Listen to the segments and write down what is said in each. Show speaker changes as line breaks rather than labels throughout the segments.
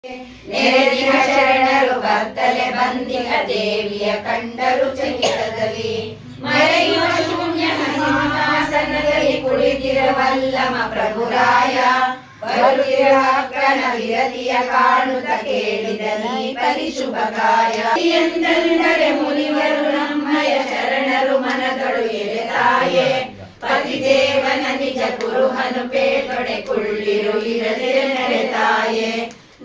ನೆರೆದಿನ ಶರಣರು ಬತ್ತಲೆ ಬಂದಿಗ ದೇವಿಯ ಕಂಡರು ಚಕಿತದಲ್ಲಿ ಮರೆಯುವ ಶೂನ್ಯ ಸಿಂಹಾಸನದಲ್ಲಿ ಕುಳಿತಿರವಲ್ಲಮ ಪ್ರಭುರಾಯ ಬರುತ್ತಿರುವ ಅಕ್ಕನ ವಿರತಿಯ ಕಾಣುತ್ತ ಕೇಳಿದ ನೀ ಪರಿಶುಭಕಾಯ ಎಂದೆಂದರೆ ಮುನಿವರು ನಮ್ಮಯ ಶರಣರು ಮನದೊಳು ಎಳೆತಾಯೆ ಪತಿದೇವನ ನಿಜ ಕುರುಹನು ಪೇಟೊಡೆ ಕುಳ್ಳಿರು ಇರದಿರೆ ನಡೆತಾಯೆ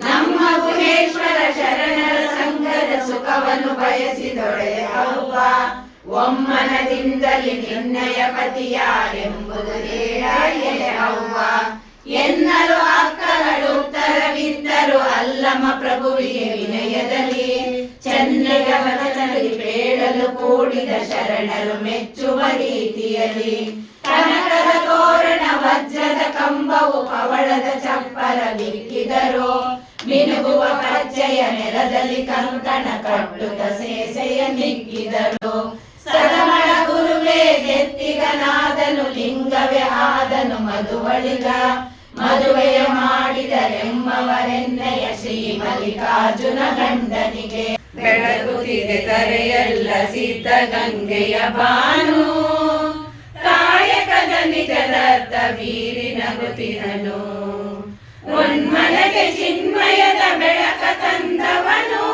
ನಮ್ಮ ಗುಹೇಶ್ವರ ಶರಣರ ಸಂಘದ ಸುಖವನ್ನು ಬಯಸಿದೊಡೆ ಅವ್ವ ಒಮ್ಮನದಿಂದಲೇ ನಿನ್ನಯ ಪತಿಯಾರೆಂಬುದು ಹೇಳಾಯೆ ಅವ್ವ ಎನ್ನಲು ಅಕ್ಕಗಳು ಉತ್ತರವಿದ್ದರು ಅಲ್ಲಮ ಪ್ರಭುವಿಗೆ ವಿನಯದಲ್ಲಿ ಚೆನ್ನಯ ವದನದಲ್ಲಿ ಬೇಡಲು ಕೂಡಿದ ಶರಣರು ಮೆಚ್ಚುವ ರೀತಿಯಲ್ಲಿ ಕನಕದ ತೋರಣ ವಜ್ರದ ಕಂಬವು ಪವಳದ ಚಪ್ಪರ ಬಿಕ್ಕಿದರು ಮಿನುಗುವ ಪಚ್ಚೆಯ ನೆಲದಲ್ಲಿ ಕಂಕಣ ಕಟ್ಟುತ್ತ ಸೇಸೆಯ ನಿಕ್ಕಿದರು ಸದಮಳ ಗುರುವೇ ಗೆತ್ತಿಗನಾದನು ಲಿಂಗವೇ ಆದನು ಮಧುವಳಿಗ ಮದುವೆಯ ಮಾಡಿದರೆಮ್ಮವರೆನ್ನೆಯ ಶ್ರೀ ಮಲ್ಲಿಕಾರ್ಜುನ ಗಂಡನಿಗೆ ಬೆಳಗುತ್ತಿದೆ ತರೆಯಲ್ಲ ಸಿದ್ಧ ಗಂಗೆಯ ಬಾನು ಕಾಯಕದ ನಿಜದರ್ಥ ಬೀರಿ ನಗುತ್ತಿರನು ಉನ್ಮನಗೆ ಚಿನ್ಮಯದ ಬೆಳಕ ತಂದವನು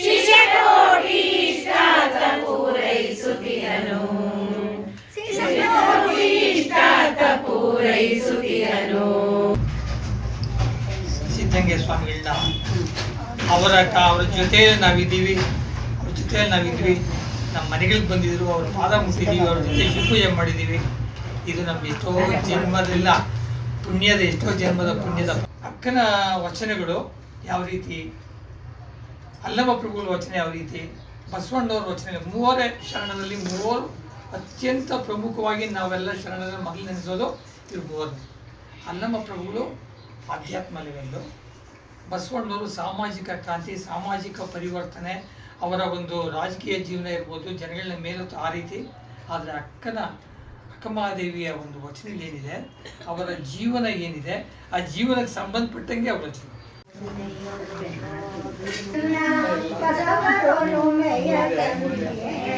ಶಿಶಕೋಟಿ ಇಷ್ಟಾರ್ಥ ಪೂರೈಸುತ್ತಿರನು ಪೂರೈಸುತ್ತಿರನು.
ಸಿದ್ಧಗಂಗೆ ಸ್ವಾಮಿಗಳನ್ನ ಅವರ ಜೊತೆಯಲ್ಲಿ ನಾವಿದ್ದೀವಿ, ನಮ್ಮ ಮನೆಗಳಿಗೆ ಬಂದಿದ್ರು, ಅವ್ರ ಪಾದ ಮುಟ್ಟಿದ್ದೀವಿ, ಅವ್ರ ಜೊತೆ ಶಿವಪೂಜೆ ಮಾಡಿದ್ದೀವಿ. ಇದು ನಮ್ಮ ಎಷ್ಟೋ ಜನ್ಮದಿಲ್ಲ ಎಷ್ಟೋ ಜನ್ಮದ ಪುಣ್ಯದ ಅಕ್ಕನ ವಚನಗಳು ಯಾವ ರೀತಿ, ಅಲ್ಲಮ ಪ್ರಭುಗಳ ವಚನ ಯಾವ ರೀತಿ, ಬಸವಣ್ಣವ್ರ ವಚನ, ಮೂವರೇ ಶರಣದಲ್ಲಿ ಮೂವರು ಅತ್ಯಂತ ಪ್ರಮುಖವಾಗಿ ನಾವೆಲ್ಲ ಶರಣರ ಮೊದಲು ನೆನೆಸೋದು ಇವ್ರು ಮೂವರು. ಅಲ್ಲಮ ಪ್ರಭುಗಳು ಆಧ್ಯಾತ್ಮ ಲೆವೆಲ್ಲು, ಬಸವಣ್ಣವರು ಸಾಮಾಜಿಕ ಕ್ರಾಂತಿ, ಸಾಮಾಜಿಕ ಪರಿವರ್ತನೆ, ಅವರ ಒಂದು ರಾಜಕೀಯ ಜೀವನ ಇರ್ಬೋದು, ಜನಗಳನ್ನ ಮೇಲೊತ್ತು ಆ ರೀತಿ. ಆದರೆ ಅಕ್ಕಮಹಾದೇವಿಯ ಒಂದು ವಚನಗಳೇನಿದೆ, ಅವರ ಜೀವನ ಏನಿದೆ, ಆ ಜೀವನಕ್ಕೆ ಸಂಬಂಧಪಟ್ಟಂಗೆ ಅವರ ವಚನ.
ಪದವರೊಲುಮೆಯ ತಂದೆ